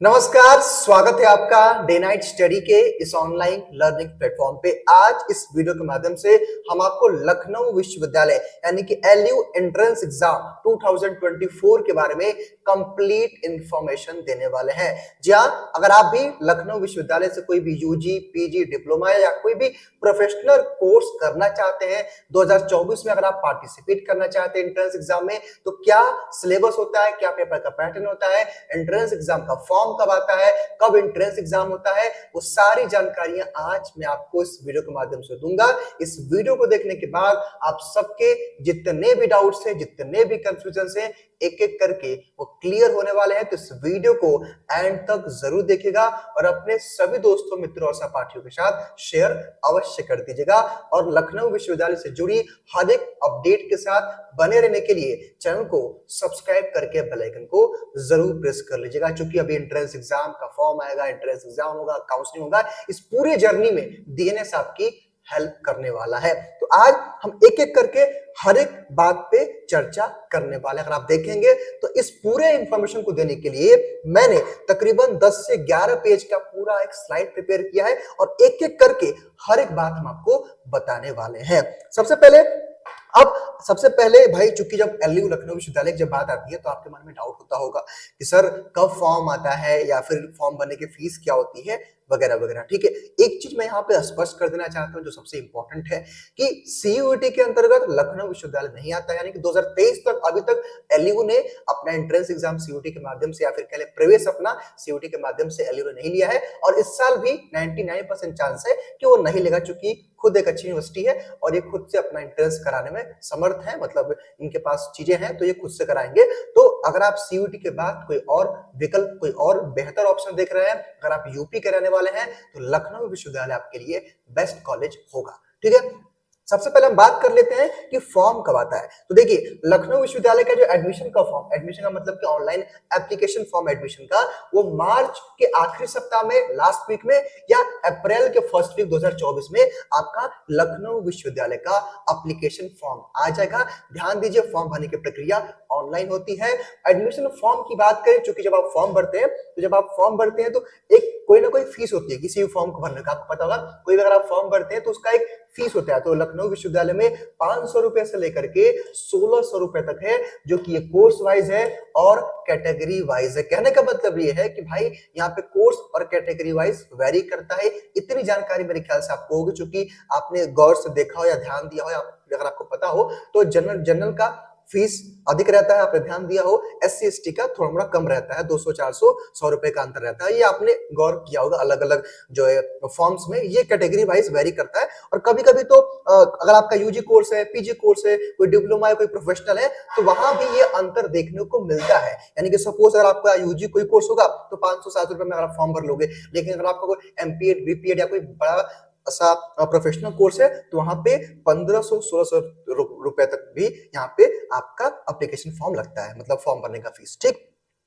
नमस्कार, स्वागत है आपका डे नाइट स्टडी के इस ऑनलाइन लर्निंग प्लेटफॉर्म पे। आज इस वीडियो के माध्यम से हम आपको लखनऊ विश्वविद्यालय यानी कि एलयू एंट्रेंस एग्जाम 2024 के बारे में कंप्लीट इंफॉर्मेशन देने वाले हैं। जी हाँ, अगर आप भी लखनऊ विश्वविद्यालय से कोई भी यूजी, पीजी, डिप्लोमा या कोई भी प्रोफेशनल कोर्स करना चाहते हैं 2024 में, अगर आप पार्टिसिपेट करना चाहते हैं एंट्रेंस एग्जाम में, तो क्या सिलेबस होता है, क्या पेपर का पैटर्न होता है, एंट्रेंस एग्जाम का फॉर्म कब आता है, कब एंट्रेंस एग्जाम होता है, वो सारी जानकारियां आज मैं आपको इस वीडियो के माध्यम से दूंगा। इस वीडियो को देखने के बाद आप सबके जितने भी डाउट्स हैं, जितने भी कंफ्यूजन हैं, एक एक करके वो क्लियर होने वाले हैं। तो इस वीडियो को एंड तक जरूर देखिएगा और अपने सभी दोस्तों, मित्रों और सहपाठियों के साथ शेयर अवश्य कर दीजिएगा। और लखनऊ विश्वविद्यालय से जुड़ी हर एक अपडेट के साथ बने रहने के लिए चैनल को सब्सक्राइब करके बेल आइकन को जरूर प्रेस कर लीजिएगा, क्योंकि अभी एंट्रेंस एग्जाम का फॉर्म आएगा, एंट्रेंस एग्जाम होगा, काउंसलिंग होगा। इस पूरे जर्नी में डीएनएस आपकी हेल्प करने वाला है। तो आज हम एक एक करके हर एक बात पे चर्चा करने वाले हैं। अगर आप देखेंगे तो इस पूरे इंफॉर्मेशन को देने के लिए मैंने तकरीबन 10 से 11 पेज का पूरा एक स्लाइड प्रिपेयर किया है और एक एक करके हर एक बात हम आपको बताने वाले हैं। सबसे पहले भाई, चूंकि जब एलयू लखनऊ विश्वविद्यालय की जब बात आती है तो आपके मन में डाउट होता होगा कि सर कब फॉर्म आता है या फिर फॉर्म भरने की फीस क्या होती है वगैरह वगैरह। ठीक है, एक चीज मैं यहाँ पे स्पष्ट कर देना चाहता हूँ जो सबसे इंपॉर्टेंट है कि सीयूईटी के अंतर्गत लखनऊ विश्वविद्यालय नहीं आता, यानी कि 2023 तक अभी तक एलयू ने अपना एंट्रेंस एग्जाम सीयूईटी के माध्यम से या फिर कह ले प्रवेश अपना सीयूईटी के माध्यम से एलयू ने नहीं लिया है। और इस साल भी 99% चांस है कि वो नहीं लेगा, चूंकि खुद एक अच्छी यूनिवर्सिटी है और ये खुद से अपना एंट्रेंस कराने में समर्थ है, मतलब इनके पास चीजें हैं तो ये खुद से कराएंगे। तो अगर आप सीयूईटी के बाद कोई और विकल्प, कोई और बेहतर ऑप्शन देख रहे हैं, अगर आप यूपी के रहने वाले हैं, तो लखनऊ विश्वविद्यालय आपके लिए बेस्ट कॉलेज होगा। ठीक है, सबसे पहले हम बात कर लेते हैं कि फॉर्म कब आता है। तो देखिए, लखनऊ विश्वविद्यालय का जो एडमिशन का फॉर्म, एडमिशन का मतलब कि ऑनलाइन एप्लीकेशन फॉर्म एडमिशन का, वो मार्च के आखिरी सप्ताह में, लास्ट वीक में, या अप्रैल के फर्स्ट वीक 2024 में आपका लखनऊ विश्वविद्यालय का एप्लीकेशन फॉर्म आ जाएगा। ध्यान दीजिए, फॉर्म भरने की प्रक्रिया ऑनलाइन होती है। एडमिशन फॉर्म की बात करें, चूंकि जब आप फॉर्म भरते हैं तो एक कोई ना कोई फीस होती है किसी भी फॉर्म को भरने का, आपको पता होगा। कोई भी अगर आप फॉर्म भरते हैं तो उसका एक फीस होता है। तो लखनऊ विश्वविद्यालय में 500 रुपए से लेकर के 1600 रुपए तक है, जो कि ये कोर्स वाइज है और कैटेगरी वाइज है। कहने का मतलब ये है कि भाई यहाँ पे कोर्स और कैटेगरी वाइज वेरी करता है। इतनी जानकारी मेरे ख्याल से आपको होगी, चूंकि आपने गौर से देखा हो या ध्यान दिया हो, या अगर आपको पता हो तो जनरल का फीस अधिक रहता है, आपने ध्यान दिया हो। एससी एसटी का थोड़ा मोड़ा कम रहता है, 200 400 100 रुपए का अंतर रहता है। ये आपने गौर किया होगा, अलग अलग जो है फॉर्म्स में ये कैटेगरी वाइज वेरी करता है। और कभी कभी तो अगर आपका यूजी कोर्स है, पीजी कोर्स है, कोई डिप्लोमा है, कोई प्रोफेशनल है, तो वहां भी ये अंतर देखने को मिलता है। यानी कि सपोज अगर आपका यूजी कोई कोर्स होगा तो 500-700 रुपए में अगर आप फॉर्म भर लोगे, लेकिन अगर आपका कोई एमपीएड, बीपीएड या कोई बड़ा ऐसा प्रोफेशनल कोर्स है तो वहां पे 1500-1600 रुपए तक भी यहाँ पे आपका एप्लीकेशन फॉर्म लगता है, मतलब फॉर्म भरने का फीस। ठीक,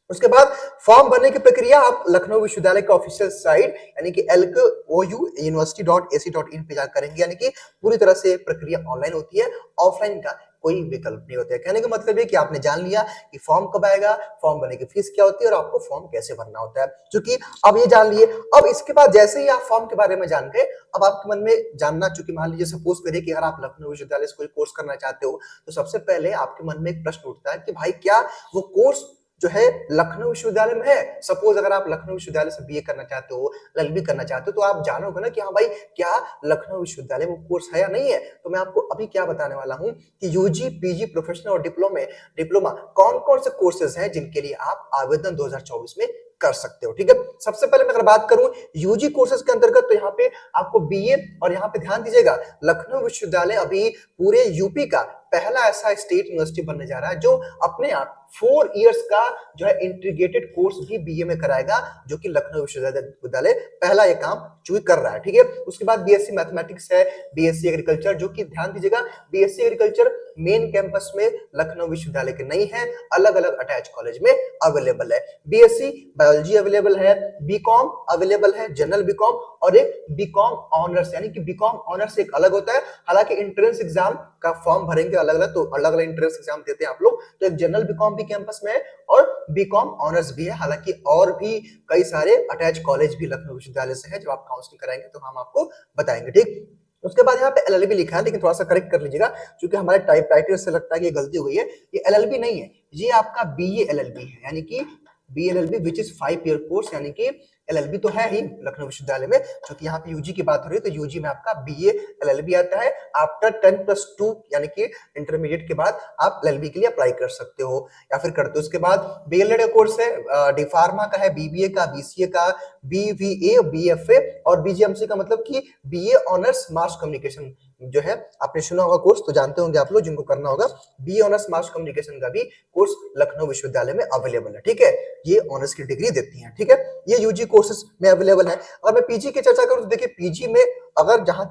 उसके बाद फॉर्म भरने की प्रक्रिया आप लखनऊ विश्वविद्यालय का ऑफिशियल साइट यानी कि lkouniversity.ac.in पे जाकर करेंगे, यानी कि पूरी तरह से प्रक्रिया ऑनलाइन होती है, ऑफलाइन का कोई विकल्प नहीं होता है। कहने का मतलब है कि आपने जान लिया कि फॉर्म कब आएगा, फॉर्म भरने की फीस क्या होती है और आपको फॉर्म कैसे भरना होता है। क्योंकि अब ये जान लिए, अब इसके बाद जैसे ही आप फॉर्म के बारे में जान गए, अब आपके मन में जानना, चूंकि मान लीजिए सपोज करिए कि अगर आप लखनऊ विश्वविद्यालय से कोई कोर्स करना चाहते हो, तो सबसे पहले आपके मन में एक प्रश्न उठता है कि भाई क्या वो कोर्स जो है लखनऊ विश्वविद्यालय में है। सपोज अगर आप लखनऊ विश्वविद्यालय से बीए करना चाहते हो, एलएलबी करना चाहते हो, तो आप जानोगे ना कि हाँ भाई, क्या लखनऊ विश्वविद्यालय में कोर्स है या नहीं है। तो मैं आपको अभी क्या बताने वाला हूं कि यूजी, पीजी, प्रोफेशनल और डिप्लोमा कौन कौन से कोर्सेज हैं जिनके लिए आप आवेदन 2024 में कर सकते हो। ठीक है, सबसे पहले मैं अगर बात करूं यूजी कोर्सेज के अंतर्गत, तो यहाँ पे आपको बीए, और यहाँ पे ध्यान दीजिएगा, लखनऊ विश्वविद्यालय अभी पूरे यूपी का पहला ऐसा स्टेट यूनिवर्सिटी बनने जा रहा है जो अपने आप 4 इयर्स का जो है इंटीग्रेटेड कोर्स भी बीए में कराएगा, जो कि लखनऊ विश्वविद्यालय पहला ये काम चूज कर रहा है। ठीक है, उसके बाद बीएससी मैथमेटिक्स है, बीएससी एग्रीकल्चर, जो कि ध्यान दीजिएगा बीएससी एग्रीकल्चर मेन कैंपस में लखनऊ विश्वविद्यालय के नहीं है, अलग अलग अटैच कॉलेज में अवेलेबल है। बीएससी बायोलॉजी अवेलेबल है, बीकॉम अवेलेबल है, जनरल बीकॉम, और एक बीकॉम ऑनर्स, यानी कि बीकॉम ऑनर्स एक अलग होता है। हालांकि एंट्रेंस एग्जाम का फॉर्म भरेंगे अलग अलग, तो अलग अलग एंट्रेंस एग्जाम देते हैं आप लोग। तो एक जनरल बीकॉम भी कैंपस में है और बीकॉम ऑनर्स भी है, हालांकि और भी कई सारे अटैच कॉलेज भी लखनऊ विश्वविद्यालय से है। जब आप काउंसलिंग कराएंगे तो हम आपको बताएंगे, ठीक। उसके बाद यहाँ पे एलएलबी लिखा है, लेकिन थोड़ा सा करेक्ट कर लीजिएगा क्योंकि हमारे टाइप राइटर से लगता है कि ये गलती हो गई है। ये एलएलबी नहीं है, ये आपका बीए एलएलबी है, यानी कि BLLB which is 5 year course, यानी कि एलएलबी तो है ही लखनऊ विश्वविद्यालय में, क्योंकि यहाँ पे यूजी की बात हो रही है तो यूजी में आपका बीए एलएलबी आता है। आफ्टर 10+2 यानी कि इंटरमीडिएट के बाद आप एलएलबी के लिए अप्लाई कर सकते हो या फिर करते हो। उसके बाद बीएलएड का कोर्स है, डी फार्मा का है, बीबीए का, बीसीए का, बीवीए, बीएफए और बीजीएमसी का मतलब कि बीए ऑनर्स मास कम्युनिकेशन जो है, आपने सुना होगा कोर्स तो जानते होंगे आप लोग जिनको करना होगा। बीए ऑनर्स मास कम्युनिकेशन का भी कोर्स लखनऊ विश्वविद्यालय में अवेलेबल है, ठीक है। ये ऑनर्स की डिग्री देती है, ठीक है। ये यूजी कोर्सेज में अवेलेबल है। और मैं पीजी की चर्चा करूं तो देखिए पीजी में अगर जहां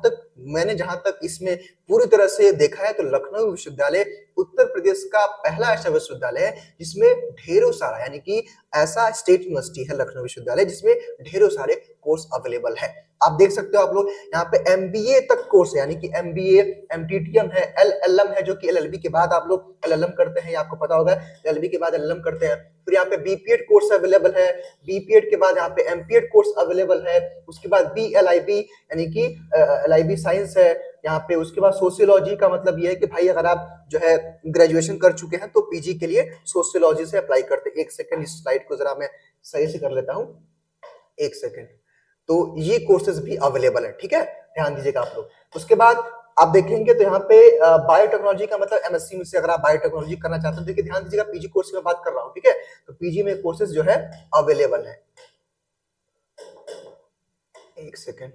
तक इसमें पूरी तरह से देखा है तो लखनऊ विश्वविद्यालय उत्तर प्रदेश का पहला ऐसा विश्वविद्यालय है जिसमें ढेरों सारा, यानी कि ऐसा स्टेट यूनिवर्सिटी है लखनऊ विश्वविद्यालय जिसमें ढेरों सारे कोर्स अवेलेबल है। आप देख सकते हो आप लोग यहाँ पे एमबीए तक कोर्स है, यानी कि एमबीए, एमटीटीएम है, एलएलएम है जो कि एलएलबी के बाद आप लोग एलएलएम करते हैं, आपको पता होगा एलएलबी के बाद एलएलएम करते हैं। फिर यहाँ पे बीपीएड कोर्स अवेलेबल है, बीपीएड के बाद यहाँ पे एमपीएड कोर्स अवेलेबल है। उसके बाद बीएलआईबी यानी कि एलआईबी साइंस है यहाँ पे। उसके बाद सोशियोलॉजी का मतलब ये है कि भाई अगर आप जो है ग्रेजुएशन कर चुके हैं तो पीजी के लिए सोशियोलॉजी से अप्लाई करते हैं। एक सेकंड, इस स्लाइड को जरा मैं सही से कर लेता हूं, एक सेकंड। तो ये कोर्सेज भी अवेलेबल है, ठीक है, ध्यान दीजिएगा आप लोग। उसके बाद आप देखेंगे तो यहाँ पे बायोटेक्नोलॉजी का मतलब एमएससी में से अगर आप बायोटेक्नोलॉजी करना चाहते हैं, देखिए ध्यान दीजिएगा, पीजी कोर्स में बात कर रहा हूँ, ठीक है। तो पीजी में कोर्सेज जो है अवेलेबल है। एक सेकेंड,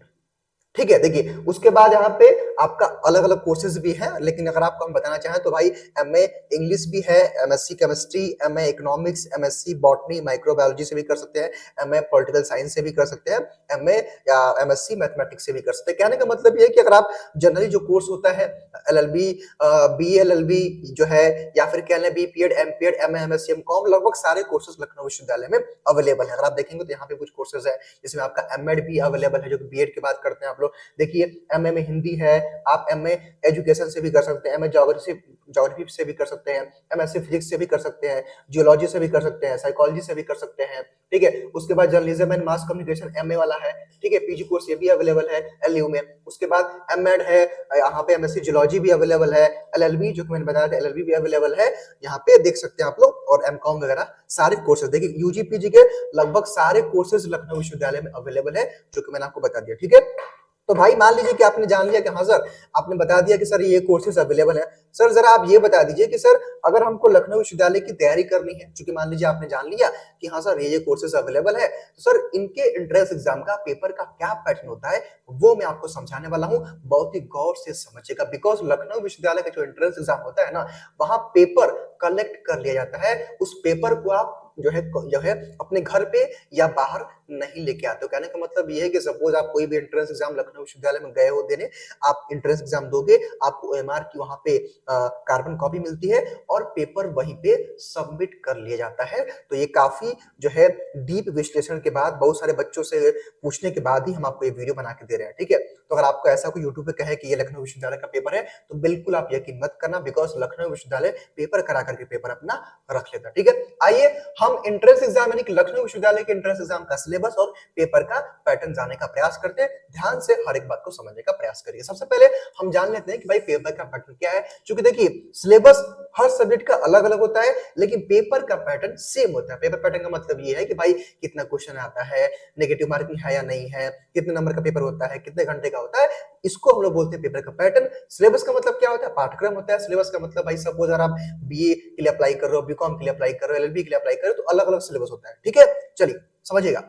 ठीक है। देखिए उसके बाद यहाँ पे आपका अलग अलग कोर्सेज भी हैं, लेकिन अगर आपको हम बताना चाहें तो भाई एमए इंग्लिश भी है, MSc chemistry, MA economics, MSc botany microbiology से भी कर सकते हैं, एमए पॉलिटिकल साइंस से भी कर सकते हैं, एमए या एमएससी मैथमेटिक्स से भी कर सकते हैं। कहने का मतलब ये है कि अगर आप जनरली जो कोर्स होता है एलएलबी, बीएलएलबी जो है, या फिर कह लें BPEd, MPEd, MA, MSc, MCom, लगभग सारे कोर्सेज लखनऊ विश्वविद्यालय में अवेलेबल है। अगर आप देखेंगे तो यहाँ पे कुछ कोर्सेज है जिसमें आपका एमएड भी अवेलेबल है जो कि बीएड के बाद करते हैं आप लोग। देखिए एमए में हिंदी है, आप एमए एजुकेशन से भी कर सकते हैं, एमए ज्योग्राफी से भी कर सकते हैं, एमएससी फिजिक्स से भी कर सकते हैं, जियोलॉजी से भी कर सकते हैं, साइकोलॉजी से भी कर सकते हैं, ठीक है। उसके बाद journalism and mass communication MA वाला है, ठीक है, पीजी कोर्स ये भी अवेलेबल है एलयू में। उसके बाद एमएड है, यहाँ पे एमएससी जियोलॉजी भी अवेलेबल है, एलएलबी जो मैंने बताया था एलएलबी भी अवेलेबल है, यहाँ पे देख सकते हैं आप लोग, और एमकॉम वगैरह सारे कोर्सेज। देखिए यूजी पीजी के लगभग सारे कोर्सेज लखनऊ विश्वविद्यालय में अवेलेबल है जो कि मैंने आपको बता दिया, ठीक है। तो भाई मान लीजिए कि आपने जान लिया कि हाँ सर, आपने बता दिया कि सर ये कोर्सेज अवेलेबल है, सर जरा आप ये बता दीजिए कि सर अगर हमको लखनऊ विश्वविद्यालय की तैयारी करनी है, क्योंकि मान लीजिए आपने जान लिया कि हाँ सर ये कोर्सेज अवेलेबल है, तो सर इनके एंट्रेंस एग्जाम का पेपर का क्या पैटर्न होता है वो मैं आपको समझाने वाला हूँ। बहुत ही गौर से समझिएगा, बिकॉज लखनऊ विश्वविद्यालय का जो एंट्रेंस एग्जाम होता है ना, वहां पेपर कलेक्ट कर लिया जाता है। उस पेपर को आप जो है अपने घर पे या बाहर नहीं लेके आते हो। कहने का मतलब ये है कि सपोज आप कोई भी एंट्रेंस एग्जाम लखनऊ विश्वविद्यालय में गए हो देने, आप एंट्रेंस एग्जाम दोगे, आपको ओएमआर की वहां पे कार्बन कॉपी मिलती है और पेपर वहीं पे सबमिट कर लिया जाता है। तो ये काफी जो है डीप विश्लेषण के बाद, बहुत सारे बच्चों से पूछने के बाद ही हम आपको ये वीडियो बना के दे रहे हैं, ठीक है। तो अगर आपको ऐसा कोई यूट्यूब पे कहे कि ये लखनऊ विश्वविद्यालय का पेपर है तो बिल्कुल आप यकीन मत करना, बिकॉज लखनऊ विश्वविद्यालय पेपर करा करके पेपर अपना रख लेता है, ठीक है। आइए हम एंट्रेंस एग्जाम यानी कि लखनऊ विश्वविद्यालय के एंट्रेंस एग्जाम का सिलेबस और पेपर का पैटर्न जानने का प्रयास करते हैं। ध्यान से हर एक बात को समझने का प्रयास करिए। सबसे पहले हम जान लेते हैं कि भाई पेपर का पैटर्न क्या है, क्योंकि देखिए सिलेबस हर सब्जेक्ट का अलग अलग होता है, लेकिन पेपर का पैटर्न सेम होता है। पेपर पैटर्न का मतलब ये है कि भाई कितना क्वेश्चन आता है, नेगेटिव मार्किंग है या नहीं है, कितने नंबर का पेपर होता है, कितने घंटे का होता है, इसको हम लोग बोलते हैं पेपर का पैटर्न। सिलेबस का मतलब क्या होता है, पाठ्यक्रम होता है। सिलेबस का मतलब भाई सपोज अगर आप बीए के लिए अप्लाई कर रहे हो, बीकॉम के लिए अप्लाई कर रहे हो, एलएलबी के लिए अप्लाई कर रहे हो, तो अलग अलग सिलेबस होता है, ठीक है। चलिए समझिएगा।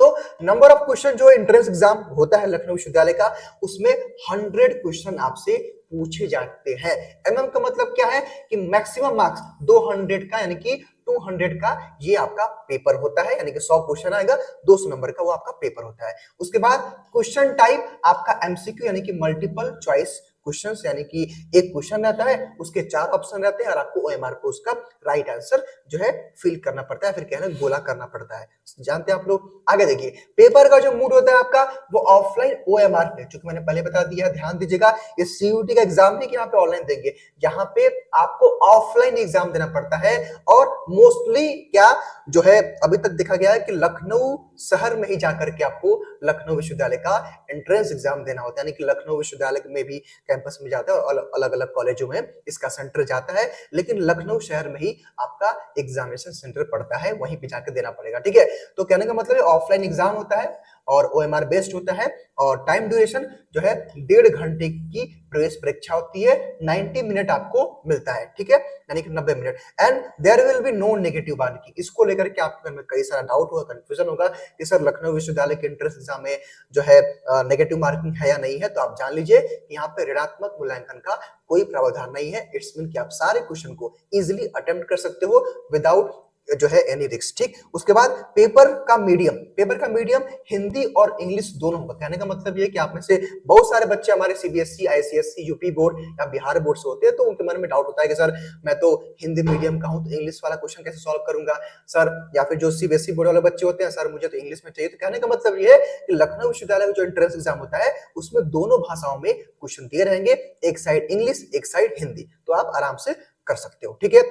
तो नंबर ऑफ क्वेश्चन जो एंट्रेंस एग्जाम होता है लखनऊ विश्वविद्यालय का, उसमें 100 क्वेश्चन आपसे पूछे जाते हैं। एमएम का मतलब क्या है कि मैक्सिमम मार्क्स 200 का, यानी कि 200 का ये आपका पेपर होता है, यानी कि 100 क्वेश्चन आएगा, 200 नंबर का वो आपका पेपर होता है। उसके बाद क्वेश्चन टाइप आपका एमसीक्यू यानी कि मल्टीपल चॉइस क्वेश्चंस, यानी कि एक क्वेश्चन रहता है, उसके 4 ऑप्शन रहते हैं और आपको ओएमआर को उसका राइट आंसर जो है फिल करना पड़ता है, फिर कहना गोला करना पड़ता है, जानते हैं आप लोग। आगे देखिए पेपर का जो मूड होता है आपका वो ऑफलाइन ओएमआर पे, क्योंकि मैंने पहले बता दिया, ध्यान दीजिएगा, ये सीयूटी का एग्जाम नहीं कि यहाँ पे ऑनलाइन देंगे, यहाँ पे आपको ऑफलाइन एग्जाम देना पड़ता है और मोस्टली क्या जो है अभी तक देखा गया है कि लखनऊ शहर में ही जाकर के आपको लखनऊ विश्वविद्यालय का एंट्रेंस एग्जाम देना होता है, यानी कि लखनऊ विश्वविद्यालय में भी कैंपस में जाता है और अलग अलग कॉलेजों में इसका सेंटर जाता है, लेकिन लखनऊ शहर में ही आपका एग्जामिनेशन सेंटर पड़ता है, वहीं पे जाकर देना पड़ेगा। ठीक है, तो कहने का मतलब ऑफलाइन एग्जाम होता है और OMR बेस्ड होता है और टाइम ड्यूरेशन जो है 1.5 घंटे की प्रवेश परीक्षा होती है, 90 मिनट आपको मिलता है। ठीक है, यानी कि 90 minute and there will be no negative marking. इसको लेकर के आपके मन में कई सारा डाउट होगा, कंफ्यूजन होगा कि सर लखनऊ विश्वविद्यालय के एंट्रेंस एग्जाम में जो है नेगेटिव मार्किंग है या नहीं है, तो आप जान लीजिए कि यहाँ पे ऋणात्मक मूल्यांकन का कोई प्रावधान नहीं है। इट्स मीन कि आप सारे क्वेश्चन को इजीली अटेम्प्ट कर सकते हो विदाउट जो है एनी रिस्क। ठीक, उसके बाद पेपर का मीडियम हिंदी और इंग्लिश दोनों होगा। कहने का मतलब ये कि आप में से बहुत सारे बच्चे हमारे CBSE, ICSE, यूपी बोर्ड या बिहार बोर्ड से होते हैं, तो उनके मन में डाउट होता है कि सर मैं तो हिंदी मीडियम का हूं, तो इंग्लिश वाला क्वेश्चन कैसे सॉल्व करूंगा सर, या फिर जो CBSE बोर्ड वाले बच्चे होते हैं सर मुझे तो इंग्लिश में चाहिए। तो कहने का मतलब ये है कि लखनऊ विश्वविद्यालय का जो एंट्रेंस एग्जाम होता है उसमें दोनों भाषाओं में क्वेश्चन दिए रहेंगे, एक साइड इंग्लिश एक साइड हिंदी, तो आप आराम से कर सकते हो। ठीक है,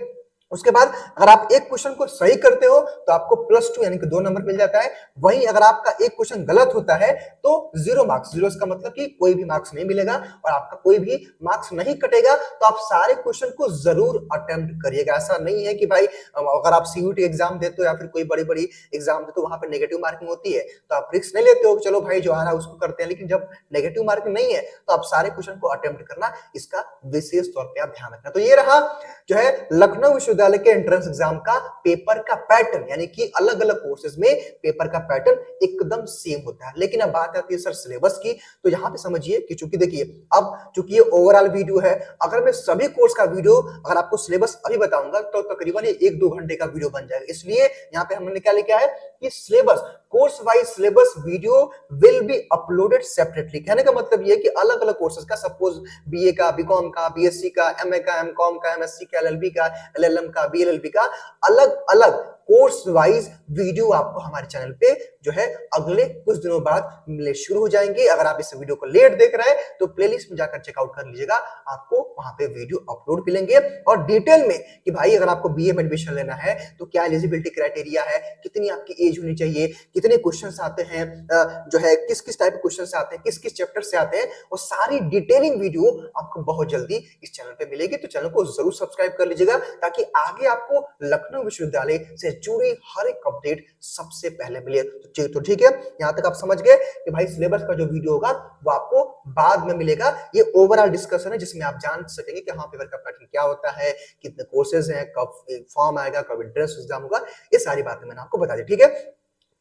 उसके बाद अगर आप एक क्वेश्चन को सही करते हो तो आपको +2 यानी कि 2 नंबर मिल जाता है। वहीं अगर आपका एक क्वेश्चन गलत होता है तो 0 मार्क्स, 0 का मतलब कि कोई भी मार्क्स नहीं मिलेगा और आपका कोई भी मार्क्स नहीं कटेगा। तो आप सारे क्वेश्चन को जरूर अटेम्प्ट करिएगा। ऐसा नहीं है कि भाई अगर आप CUT एग्जाम देते हो या फिर कोई बड़ी बड़ी एग्जाम देते हो वहां पर नेगेटिव मार्किंग होती है तो आप रिस्क नहीं लेते हो, चलो भाई जो आ रहा है उसको करते हैं, लेकिन जब नेगेटिव मार्किंग नहीं है तो आप सारे क्वेश्चन को अटेम्प्ट करना, इसका विशेष तौर पर आप ध्यान रखना। तो ये रहा जो है लखनऊ विश्वविद्यालय के एंट्रेंस एग्जाम का पेपर का पैटर्न, यानी कि अलग अलग कोर्सेज में पेपर का पैटर्न एकदम सेम होता है। लेकिन अब बात आती है सर सिलेबस की, तो यहाँ पे समझिए कि चूंकि देखिए अब चूंकि ये ओवरऑल वीडियो है, अगर मैं सभी कोर्स का वीडियो अगर आपको सिलेबस अभी बताऊंगा तो तकरीबन 1-2 घंटे का वीडियो बन जाएगा। इसलिए यहाँ पे हमने क्या लिखा है कि syllabus, course wise syllabus video will be uploaded separately. कहने का मतलब ये है कि अलग अलग कोर्सेज का, सपोज BA का, BCom का, BSc का, MA का, MCom का, MSc का, LLB का, LLM का, BLLB का, अलग अलग कोर्स वाइज वीडियो आपको हमारे चैनल पे जो है अगले कुछ दिनों बाद मिलने शुरू हो जाएंगे। अगर आप इस वीडियो को लेट देख रहे हैं तो प्लेलिस्ट में जाकर चेकआउट कर लीजिएगा, आपको वहां पे वीडियो अपलोड मिलेंगे और डिटेल में कि भाई अगर आपको BA में एडमिशन लेना है तो क्या एलिजिबिलिटी क्राइटेरिया है, कितनी आपकी एज होनी चाहिए, कितने क्वेश्चंस आते हैं, जो है किस किस टाइप के क्वेश्चंस आते हैं, किस किस चैप्टर से आते हैं, और सारी डिटेलिंग वीडियो आपको बहुत जल्दी इस चैनल पे मिलेगी। तो चैनल को जरूर सब्सक्राइब कर लीजिएगा ताकि आगे आपको लखनऊ विश्वविद्यालय से जुड़ी हर एक अपडेट सबसे पहले मिले। तो ठीक है, यहां तक आप समझ गए कि भाई सिलेबस का जो वीडियो होगा वो आपको बाद में मिलेगा। ये ओवरऑल डिस्कशन है जिसमें आप जान सकेंगे कि हाँ पेपर का पैटर्न क्या होता है, कितने कोर्सेज हैं, कब फॉर्म आएगा, कब एंट्रेंस एग्जाम होगा, ये सारी बातें मैंने आपको बता दी। ठीक है,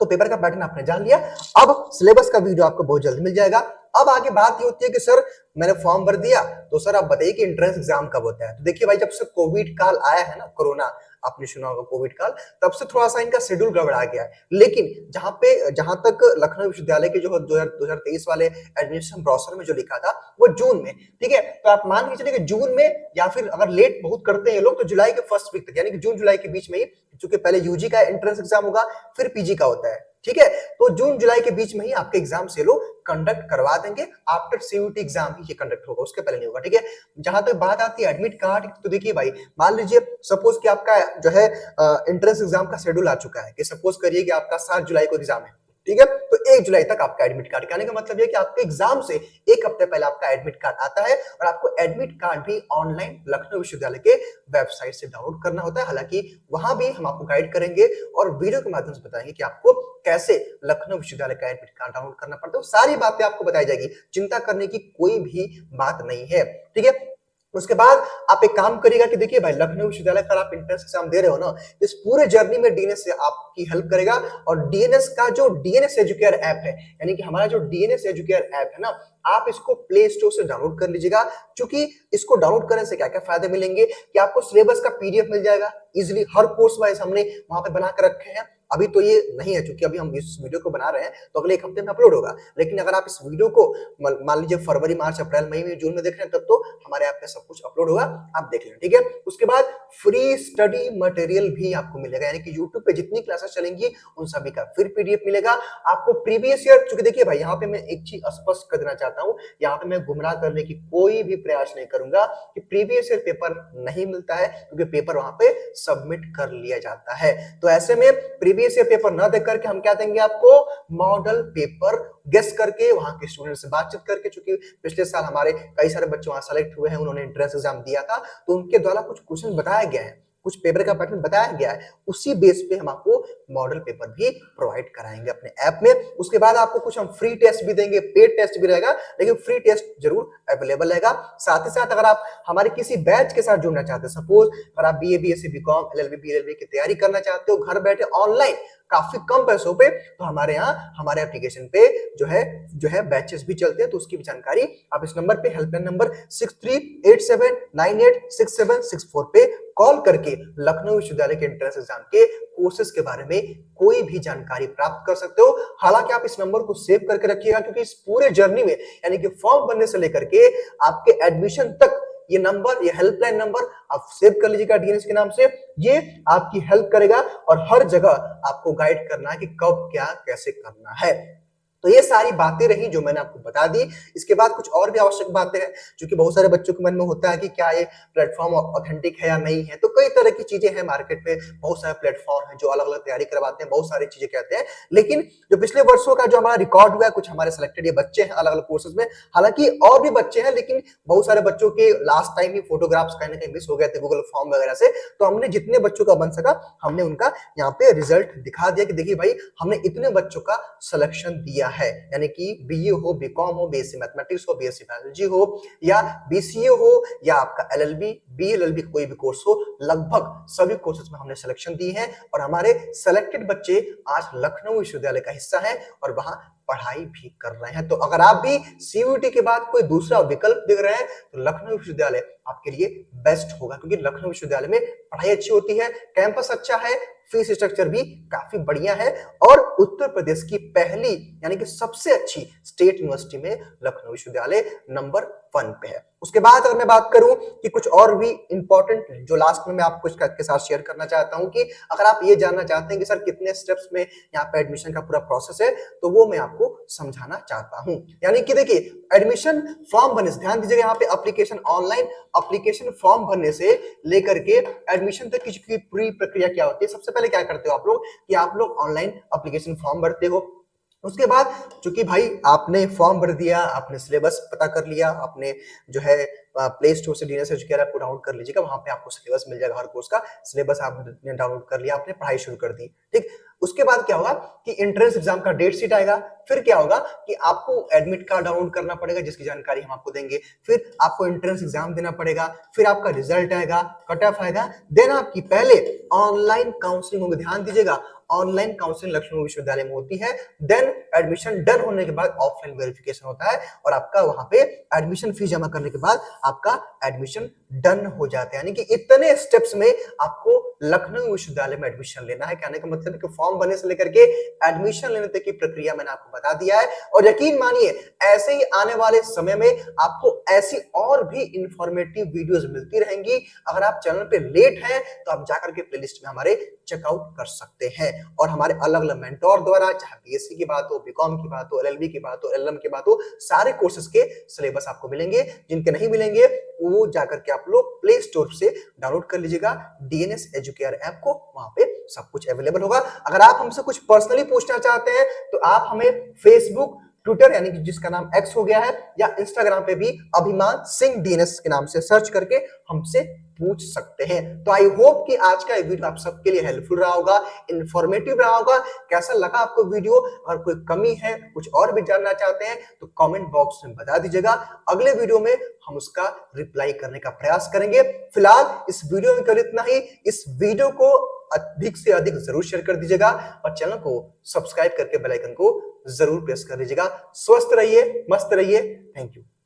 तो पेपर का पैटर्न आपने जान लिया, अब सिलेबस का वीडियो आपको बहुत जल्दी मिल जाएगा। अब आगे बात ये होती है कि सर मैंने फॉर्म भर दिया तो सर आप बताइए कि एंट्रेंस एग्जाम कब होता है। तो देखिए भाई, जब से कोविड काल आया है ना, कोरोना, आपने सुना होगा कोविड काल, तब से थोड़ा सा इनका शेड्यूल गड़बड़ा गया है। लेकिन जहां तक लखनऊ विश्वविद्यालय के जो 2023 वाले एडमिशन ब्रोशर में जो लिखा था वो जून में, ठीक है, तो आप मान के चलिए कि जून में, या फिर अगर लेट बहुत करते हैं ये लोग तो जुलाई के फर्स्ट वीक तक, यानी कि जून जुलाई के बीच में ही, क्योंकि पहले यूजी का एंट्रेंस एग्जाम होगा फिर पीजी का होता है। ठीक है, तो जून जुलाई के बीच में ही आपके एग्जाम से लोग कंडक्ट करवा देंगे। आफ्टर CUT एग्जाम ही ये कंडक्ट होगा, उसके पहले नहीं होगा। ठीक है, जहां तक बात आती है एडमिट कार्ड, तो देखिए भाई, मान लीजिए सपोज कि आपका जो है एंट्रेंस एग्जाम का शेड्यूल आ चुका है, कि सपोज करिए कि आपका 7 जुलाई को एग्जाम है, ठीक है, तो 1 जुलाई तक आपका एडमिट कार्ड, कहने का मतलब ये कि आपके एग्जाम से 1 हफ्ते पहले आपका एडमिट कार्ड आता है और आपको एडमिट कार्ड भी ऑनलाइन लखनऊ विश्वविद्यालय के वेबसाइट से डाउनलोड करना होता है। हालांकि वहां भी हम आपको गाइड करेंगे और वीडियो के माध्यम से बताएंगे कि आपको कैसे लखनऊ विश्वविद्यालय का एडमिट कार्ड डाउनलोड करना पड़ता है, सारी बातें आपको बताई जाएगी, चिंता करने की कोई भी बात नहीं है। ठीक है, उसके बाद आप एक काम करिएगा कि देखिए भाई, लखनऊ विश्वविद्यालय का आप एंट्रेंस एग्जाम दे रहे हो ना, इस पूरे जर्नी में DNS से आपकी हेल्प करेगा। और DNS का जो DNS एजुकेयर ऐप है, यानी कि हमारा जो DNS एजुकेयर ऐप है ना, आप इसको प्ले स्टोर से डाउनलोड कर लीजिएगा। क्योंकि इसको डाउनलोड करने से क्या क्या फायदे मिलेंगे कि आपको सिलेबस का PDF मिल जाएगा इजिली, हर कोर्स वाइज हमने वहां पे बना कर रखे हैं। अभी तो ये नहीं है, क्योंकि अभी हम इस वीडियो को बना रहे हैं तो अगले 1 हफ्ते में अपलोड होगा। लेकिन अगर आप इस वीडियो को मान लीजिए फरवरी, मार्च, अप्रैल, मई में, जून में देख रहे हैं, तब तो हमारे ऐप पे सब कुछ अपलोड होगा, आप देख लेना, ठीक है। उसके बाद फ्री स्टडी मटेरियल भी आपको मिलेगा, यानी कि यूट्यूब पे जितनी क्लासेस चलेंगी उन सभी का फिर पीडीएफ मिलेगा आपको। प्रीवियस ईयर, क्योंकि देखिए भाई यहाँ पे मैं एक चीज स्पष्ट कर देना चाहता हूँ, यहाँ पे मैं गुमराह करने की कोई भी प्रयास नहीं करूंगा कि प्रीवियस ईयर पेपर नहीं मिलता है, क्योंकि पेपर वहां पे सबमिट कर लिया जाता है। तो ऐसे में प्रीवियस ईयर पेपर ना देख करके हम क्या देंगे आपको, मॉडल पेपर गेस करके, वहां के स्टूडेंट से बातचीत करके, चूंकि पिछले साल हमारे कई सारे बच्चे वहां सेलेक्ट हुए हैं, उन्होंने एंट्रेंस एग्जाम दिया था, तो उनके द्वारा कुछ क्वेश्चन बताया गया है, कुछ पेपर का पैटर्न बताया गया है, उसी बेस पे हम आपको मॉडल पेपर भी प्रोवाइड कराएंगे अपने ऐप में। उसके बाद आपको कुछ हम फ्री टेस्ट भी देंगे, पेड टेस्ट भी रहेगा, लेकिन फ्री टेस्ट जरूर अवेलेबल रहेगा। साथ ही साथ अगर आप हमारे किसी बैच के साथ जुड़ना चाहते हैं, सपोज अगर आप BA, BSc, BCom, LLB, BLLB की तैयारी करना चाहते हो घर बैठे ऑनलाइन काफी कम पैसों पे, तो हमारे यहाँ हमारे एप्लीकेशन पे जो है बैचेस भी चलते हैं। तो उसकी भी जानकारी आप इस नंबर पे, हेल्पलाइन नंबर 6387986764 पे कॉल करके लखनऊ विश्वविद्यालय के एंट्रेंस एग्जाम के कोर्सेज के बारे में कोई भी जानकारी प्राप्त कर सकते हो। हालांकि आप इस नंबर को सेव करके रखिएगा, क्योंकि इस पूरे जर्नी में, यानी कि फॉर्म भरने से लेकर के आपके एडमिशन तक, ये नंबर, ये हेल्पलाइन नंबर आप सेव कर लीजिएगा डीएनएस के नाम से। ये आपकी हेल्प करेगा और हर जगह आपको गाइड करना है कि कब क्या कैसे करना है। तो ये सारी बातें रही जो मैंने आपको बता दी। इसके बाद कुछ और भी आवश्यक बातें हैं, क्योंकि बहुत सारे बच्चों के मन में होता है कि क्या ये प्लेटफॉर्म ऑथेंटिक है या नहीं है। तो कई तरह की चीजें हैं मार्केट में, बहुत सारे प्लेटफॉर्म हैं जो अलग अलग तैयारी करवाते हैं, बहुत सारी चीजें कहते हैं, लेकिन जो पिछले वर्षों का जो हमारा रिकॉर्ड हुआ है, कुछ हमारे सिलेक्टेड ये बच्चे हैं अलग अलग कोर्सेज में, हालांकि और भी बच्चे हैं, लेकिन बहुत सारे बच्चों के लास्ट टाइम ही फोटोग्राफ्स कहीं ना कहीं मिस हो गए थे गूगल फॉर्म वगैरह से। तो हमने जितने बच्चों का बन सका, हमने उनका यहाँ पे रिजल्ट दिखा दिया कि देखिए भाई, हमने इतने बच्चों का सिलेक्शन दिया है, यानी कि बीए हो, बीकॉम हो, बीएससी मैथमेटिक्स हो, बीएससी बायोलॉजी हो, या बीसीए हो, या आपका एलएलबी, बीएलएलबी कोई भी कोर्स हो, लगभग सभी कोर्सेज में हमने सिलेक्शन दी है। और हमारे सेलेक्टेड बच्चे आज लखनऊ विश्वविद्यालय का हिस्सा है और वहां पढ़ाई भी कर रहे हैं। तो अगर आप भी सीयूईटी के बाद कोई दूसरा विकल्प देख रहे हैं, तो लखनऊ विश्वविद्यालय आपके लिए बेस्ट होगा, क्योंकि लखनऊ विश्वविद्यालय में पढ़ाई अच्छी होती है, कैंपस अच्छा है, फीस स्ट्रक्चर भी काफी बढ़िया है, और उत्तर प्रदेश की पहली यानी कि सबसे अच्छी स्टेट यूनिवर्सिटी में लखनऊ विश्वविद्यालय नंबर 1 पे है। उसके बाद अगर मैं बात करूं कि कुछ और भी इंपॉर्टेंट जो लास्ट में मैं आपको इसके साथ शेयर करना चाहता हूं, कि अगर आप ये जानना चाहते हैं कि सर कितने स्टेप्स में यहाँ पे एडमिशन का पूरा प्रोसेस है, तो वो मैं आपको समझाना चाहता हूं। यानी कि देखिए, एडमिशन फॉर्म भरने से, ध्यान दीजिएगा, यहाँ पे एप्लीकेशन, ऑनलाइन एप्लीकेशन फॉर्म भरने से लेकर के एडमिशन तक की पूरी प्रक्रिया क्या होती है। सबसे पहले क्या करते हो आप लोग, कि आप लोग ऑनलाइन एप्लीकेशन फॉर्म भरते हो। उसके बाद चूंकि भाई आपने फॉर्म भर दिया, आपने सिलेबस पता कर लिया, आपने जो है प्ले स्टोर से डीएनएस एजुकेयर को डाउनलोड कर लीजिएगा, वहां पे आपको सिलेबस मिल जाएगा, हर कोर्स का सिलेबस आपने डाउनलोड कर लिया, आपने पढ़ाई शुरू कर दी, ठीक। उसके बाद क्या होगा कि एंट्रेंस एग्जाम का डेट शीट आएगा। फिर क्या होगा कि आपको एडमिट कार्ड डाउनलोड करना पड़ेगा, जिसकी जानकारी हम आपको देंगे। फिर आपको एंट्रेंस एग्जाम देना पड़ेगा, फिर आपका रिजल्ट आएगा, कट ऑफ आएगा, देन आपकी पहले ऑनलाइन काउंसलिंग होगी। ध्यान दीजिएगा, ऑनलाइन काउंसलिंग लखनऊ विश्वविद्यालय में होती है। देन एडमिशन डन होने के बाद ऑफलाइन वेरिफिकेशन होता है, और आपका वहां पे एडमिशन फीस जमा करने के बाद आपका एडमिशन डन हो जाता है। यानी कि इतने स्टेप्स में आपको लखनऊ विश्वविद्यालय में एडमिशन लेना है। कहने का मतलब है कि फॉर्म भरने से लेकर के एडमिशन लेने तक की प्रक्रिया मैंने आपको बता दिया है। और यकीन मानिए, ऐसे ही आने वाले समय में आपको ऐसी और भी इंफॉर्मेटिव वीडियोस मिलती रहेंगी। अगर आप चैनल पे लेट हैं तो आप जाकर के प्लेलिस्ट में हमारे चेकआउट कर सकते हैं, और हमारे अलग अलग मेंटोर द्वारा, चाहे बीएससी की बात हो, बीकॉम की बात हो, एलएलबी की बात हो, एलएलएम की बात हो, सारे कोर्सेज के सिलेबस आपको मिलेंगे। जिनके नहीं मिलेंगे वो जाकर के आप लोग प्ले स्टोर से डाउनलोड कर लीजिएगा डीएनएस एजुकेयर ऐप को, वहां पे सब कुछ अवेलेबल होगा। अगर आप हमसे कुछ पर्सनली पूछना चाहते हैं तो आप हमें फेसबुक, ट्विटर यानी कि जिसका नाम एक्स हो गया है, या इंस्टाग्राम पे भी अभिमान सिंह डीएनएस के नाम से सर्च करके हमसे पूछ सकते हैं। तो आई होप कि आज का ये वीडियो आप सबके लिए हेल्पफुल रहा होगा, इंफॉर्मेटिव रहा होगा। कैसा लगा आपको वीडियो? अगर कोई कमी है, कुछ और भी जानना चाहते हैं, तो कमेंट बॉक्स में बता दीजिएगा। अगले वीडियो में हम उसका रिप्लाई करने का प्रयास करेंगे। फिलहाल इस वीडियो में केवल इतना ही। इस वीडियो को अधिक से अधिक जरूर शेयर कर दीजिएगा, और चैनल को सब्सक्राइब करके बेल आइकन को जरूर प्रेस कर लीजिएगा। स्वस्थ रहिए, मस्त रहिए। Thank you.